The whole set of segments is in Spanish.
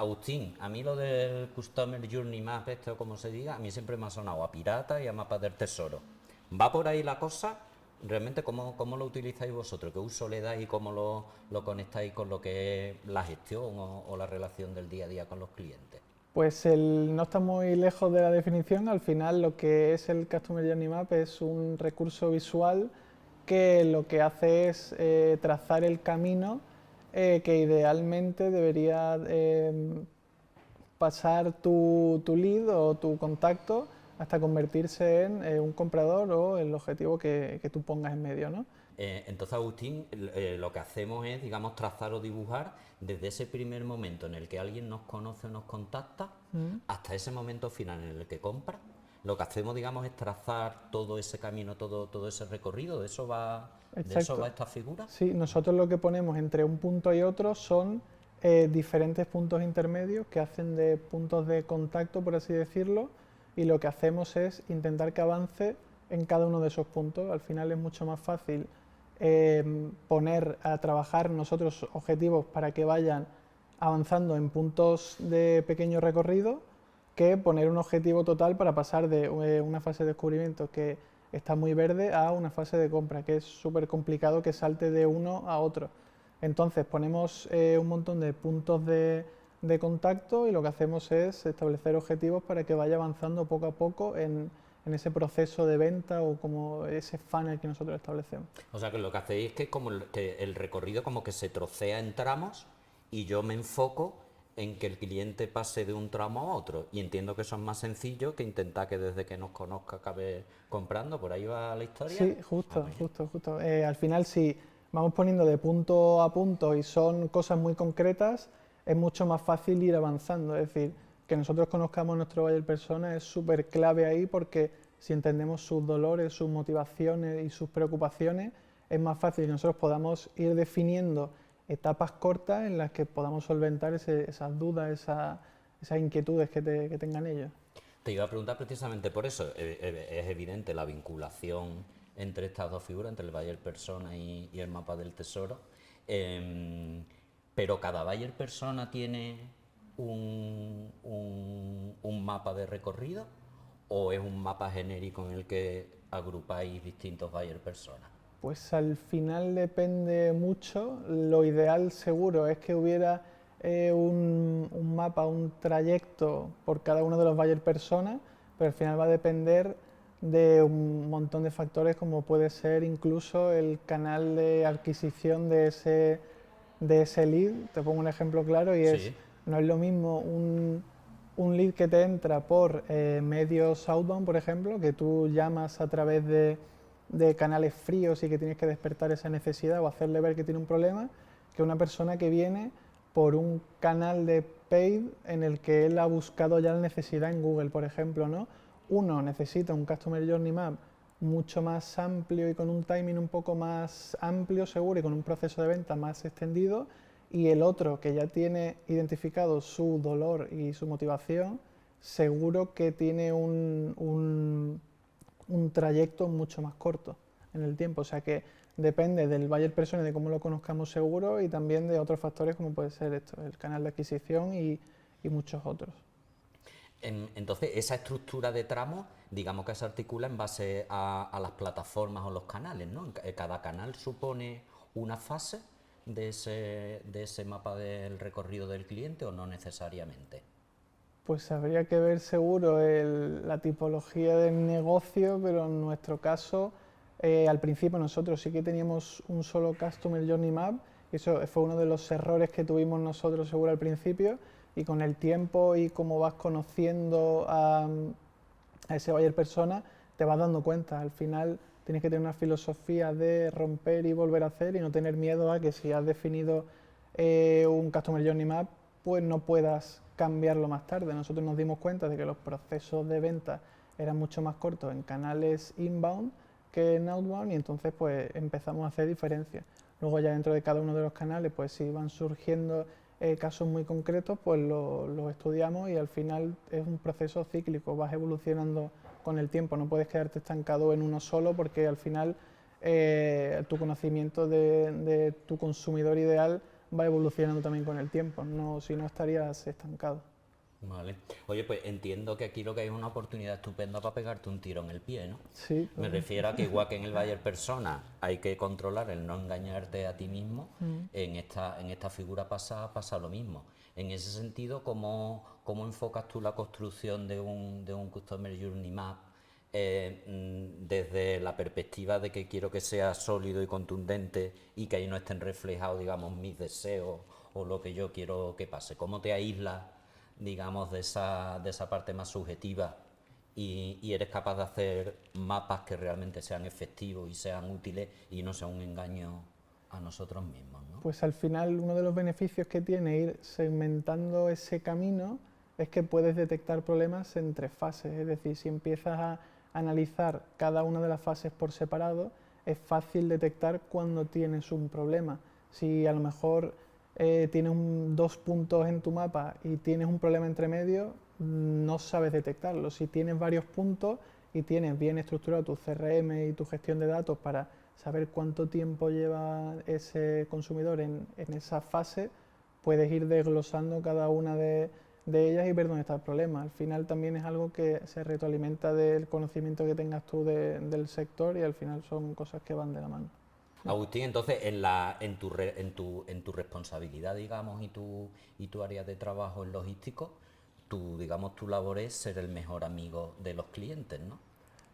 Agustín, a mí lo del Customer Journey Map, o como se diga, a mí siempre me ha sonado a pirata y a mapas del tesoro. ¿Va por ahí la cosa? ¿Realmente cómo lo utilizáis vosotros? ¿Qué uso le dais y cómo lo conectáis con lo que es la gestión o la relación del día a día con los clientes? Pues no está muy lejos de la definición. Al final, lo que es el Customer Journey Map es un recurso visual que lo que hace es trazar el camino que idealmente debería pasar tu lead o tu contacto hasta convertirse en un comprador o el objetivo que tú pongas en medio, ¿no? Entonces, Agustín, lo que hacemos es, digamos, trazar o dibujar desde ese primer momento en el que alguien nos conoce o nos contacta hasta ese momento final en el que compra. Lo que hacemos, digamos, es trazar todo ese camino, todo ese recorrido. ¿De eso va Exacto. esta figura? Sí, nosotros lo que ponemos entre un punto y otro son diferentes puntos intermedios que hacen de puntos de contacto, por así decirlo, y lo que hacemos es intentar que avance en cada uno de esos puntos. Al final es mucho más fácil poner a trabajar nosotros objetivos para que vayan avanzando en puntos de pequeño recorrido que poner un objetivo total para pasar de una fase de descubrimiento que está muy verde a una fase de compra, que es súper complicado que salte de uno a otro. Entonces ponemos un montón de puntos de contacto y lo que hacemos es establecer objetivos para que vaya avanzando poco a poco en ese proceso de venta o como ese funnel que nosotros establecemos. O sea, que lo que hacéis es que, que el recorrido como que se trocea en tramos y yo me enfoco en que el cliente pase de un tramo a otro. Y entiendo que eso es más sencillo que intentar que desde que nos conozca acabe comprando. ¿Por ahí va la historia? Sí, Ah, justo, pues ya. justo, justo. Al final, si vamos poniendo de punto a punto y son cosas muy concretas, es mucho más fácil ir avanzando. Es decir, que nosotros conozcamos nuestro buyer persona es súper clave ahí porque si entendemos sus dolores, sus motivaciones y sus preocupaciones, es más fácil que nosotros podamos ir definiendo etapas cortas en las que podamos solventar esas dudas, esas inquietudes que tengan ellos. Te iba a preguntar precisamente por eso. Es evidente la vinculación entre estas dos figuras, entre el Bayer Persona y el mapa del tesoro. Em, pero cada Bayer Persona tiene un mapa de recorrido o es un mapa genérico en el que agrupáis distintos Bayer Persona. Pues al final depende mucho. Lo ideal seguro es que hubiera un mapa, un trayecto por cada uno de los buyer personas, pero al final va a depender de un montón de factores como puede ser incluso el canal de adquisición de ese lead. Te pongo un ejemplo claro y es, Sí. no es lo mismo un lead que te entra por medios outbound, por ejemplo, que tú llamas a través de canales fríos y que tienes que despertar esa necesidad o hacerle ver que tiene un problema, que una persona que viene por un canal de paid en el que él ha buscado ya la necesidad en Google, por ejemplo, ¿no? Uno necesita un Customer Journey Map mucho más amplio y con un timing un poco más amplio, seguro, y con un proceso de venta más extendido, y el otro que ya tiene identificado su dolor y su motivación, seguro que tiene un trayecto mucho más corto en el tiempo. O sea que depende del buyer persona y de cómo lo conozcamos seguro y también de otros factores como puede ser esto, el canal de adquisición y muchos otros. Entonces, esa estructura de tramos, digamos que se articula en base a las plataformas o los canales, ¿no? Cada canal supone una fase de ese mapa del recorrido del cliente o no necesariamente. Pues habría que ver seguro la tipología del negocio, pero en nuestro caso, al principio nosotros sí que teníamos un solo Customer Journey Map, y eso fue uno de los errores que tuvimos nosotros seguro al principio, y con el tiempo y como vas conociendo a ese buyer persona, te vas dando cuenta. Al final tienes que tener una filosofía de romper y volver a hacer y no tener miedo a que si has definido un Customer Journey Map, pues no puedas cambiarlo más tarde. Nosotros nos dimos cuenta de que los procesos de venta eran mucho más cortos en canales inbound que en outbound y entonces pues empezamos a hacer diferencias. Luego ya dentro de cada uno de los canales pues si van surgiendo casos muy concretos pues lo estudiamos y al final es un proceso cíclico, vas evolucionando con el tiempo, no puedes quedarte estancado en uno solo porque al final tu conocimiento de tu consumidor ideal va evolucionando también con el tiempo, no, si no estarías estancado. Vale. Oye, pues entiendo que aquí lo que hay es una oportunidad estupenda para pegarte un tiro en el pie, ¿no? Sí, Me refiero a que igual que en el Bayer Persona hay que controlar el no engañarte a ti mismo, en esta figura pasa lo mismo. En ese sentido, ¿cómo enfocas tú la construcción de un Customer Journey Map desde la perspectiva de que quiero que sea sólido y contundente y que ahí no estén reflejados, digamos, mis deseos o lo que yo quiero que pase? ¿Cómo te aíslas, digamos, de esa parte más subjetiva y eres capaz de hacer mapas que realmente sean efectivos y sean útiles y no sea un engaño a nosotros mismos, ¿no? pues al final uno de los beneficios que tiene ir segmentando ese camino es que puedes detectar problemas entre fases, es decir, si empiezas a analizar cada una de las fases por separado, es fácil detectar cuando tienes un problema. Si a lo mejor tienes dos puntos en tu mapa y tienes un problema entre medio, no sabes detectarlo. Si tienes varios puntos y tienes bien estructurado tu CRM y tu gestión de datos para saber cuánto tiempo lleva ese consumidor en esa fase, puedes ir desglosando cada una de ellas y ver dónde está el problema. Al final también es algo que se retroalimenta del conocimiento que tengas tú del sector y al final son cosas que van de la mano. Agustín, entonces en tu responsabilidad, digamos, y tu área de trabajo en logístico, digamos, tu labor es ser el mejor amigo de los clientes, ¿no?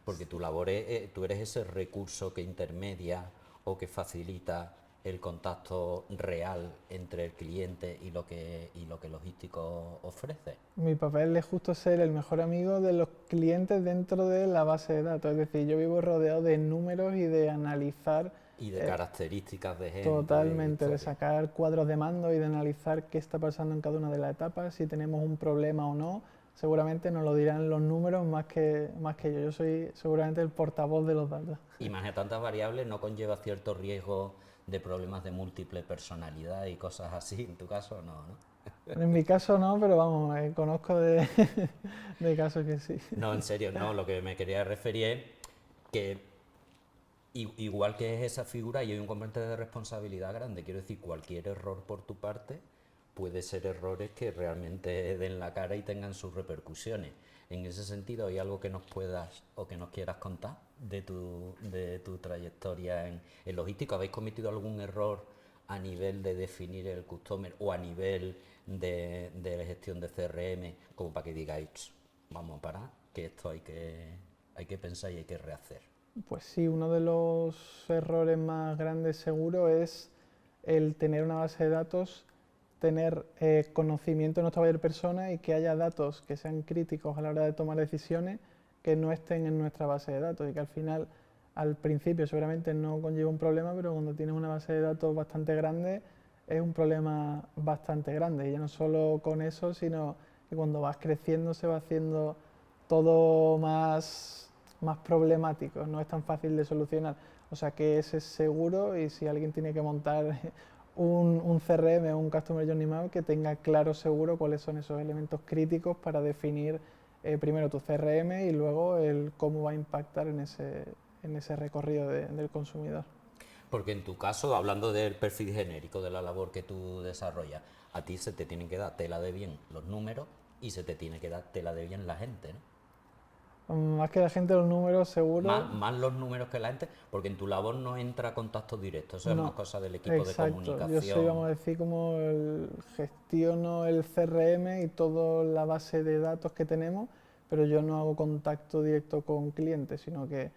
Porque tu labor es, tú eres ese recurso que intermedia o que facilita el contacto real entre el cliente y lo que logístico ofrece. Mi papel es justo ser el mejor amigo de los clientes dentro de la base de datos, es decir, yo vivo rodeado de números y de analizar Y de características de gente, de totalmente, de historia. sacar cuadros de mando y de analizar qué está pasando en cada una de las etapas, si tenemos un problema o no. Seguramente nos lo dirán los números más que yo. Yo soy seguramente el portavoz de los datos. Y más de tantas variables no conlleva cierto riesgo de problemas de múltiple personalidad y cosas así. En tu caso, no, ¿no? En mi caso no, pero vamos, conozco de casos que sí. No, en serio, no. Lo que me quería referir es que igual que es esa figura y hay un componente de responsabilidad grande. Quiero decir, cualquier error por tu parte puede ser errores que realmente den la cara y tengan sus repercusiones. En ese sentido, ¿hay algo que nos puedas o que nos quieras contar de tu trayectoria en logística? ¿Habéis cometido algún error a nivel de definir el customer o a nivel de la gestión de CRM como para que digáis, vamos a parar, que esto hay que pensar y hay que rehacer? Pues sí, uno de los errores más grandes seguro es el tener una base de datos, tener conocimiento de nuestra buyer persona y que haya datos que sean críticos a la hora de tomar decisiones que no estén en nuestra base de datos y que al final, al principio seguramente no conlleva un problema, pero cuando tienes una base de datos bastante grande es un problema bastante grande y ya no solo con eso, sino que cuando vas creciendo se va haciendo todo más problemático, no es tan fácil de solucionar. O sea que ese es seguro y si alguien tiene que montar un CRM o un Customer Journey Map, que tenga claro seguro cuáles son esos elementos críticos para definir primero tu CRM y luego el cómo va a impactar en ese recorrido del consumidor. Porque en tu caso, hablando del perfil genérico de la labor que tú desarrollas, a ti se te tienen que dar tela de bien los números y se te tiene que dar tela de bien la gente, ¿no? Más que la gente, los números seguro, Más los números que la gente, porque en tu labor no entra contacto directo, eso es más no. cosa del equipo de Exacto, yo soy, comunicación. vamos a decir, como gestiono el CRM y toda la base de datos que tenemos, pero yo no hago contacto directo con clientes, sino que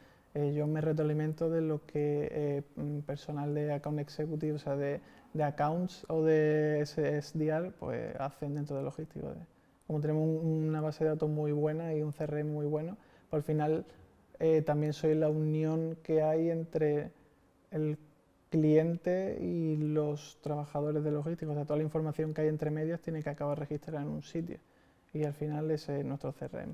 yo me retroalimento de lo que personal de Account Executive, o sea, de accounts o de SDR, pues hacen dentro de logístico. Como tenemos una base de datos muy buena y un CRM muy bueno, pues al final también soy la unión que hay entre el cliente y los trabajadores de logística. O sea, toda la información que hay entre medias tiene que acabar registrada en un sitio. Y al final ese es nuestro CRM.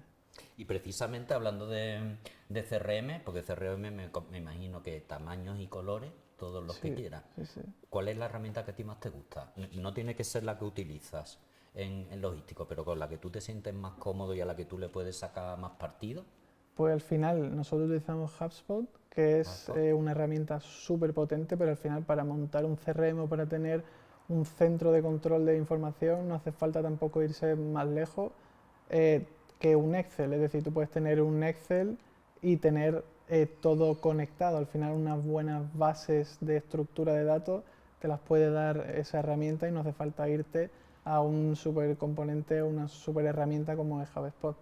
Y precisamente hablando de CRM, porque CRM me imagino que tamaños y colores, todos los que Sí, quieras. sí, sí. ¿Cuál es la herramienta que a ti más te gusta? No tiene que ser la que utilizas en logístico, pero con la que tú te sientes más cómodo y a la que tú le puedes sacar más partido. Pues al final nosotros utilizamos HubSpot, que es HubSpot. una herramienta súper potente, pero al final para montar un CRM o para tener un centro de control de información, no hace falta tampoco irse más lejos que un Excel. Es decir, tú puedes tener un Excel y tener todo conectado. Al final, unas buenas bases de estructura de datos te las puede dar esa herramienta y no hace falta irte a un supercomponente o una super herramienta como es HubSpot.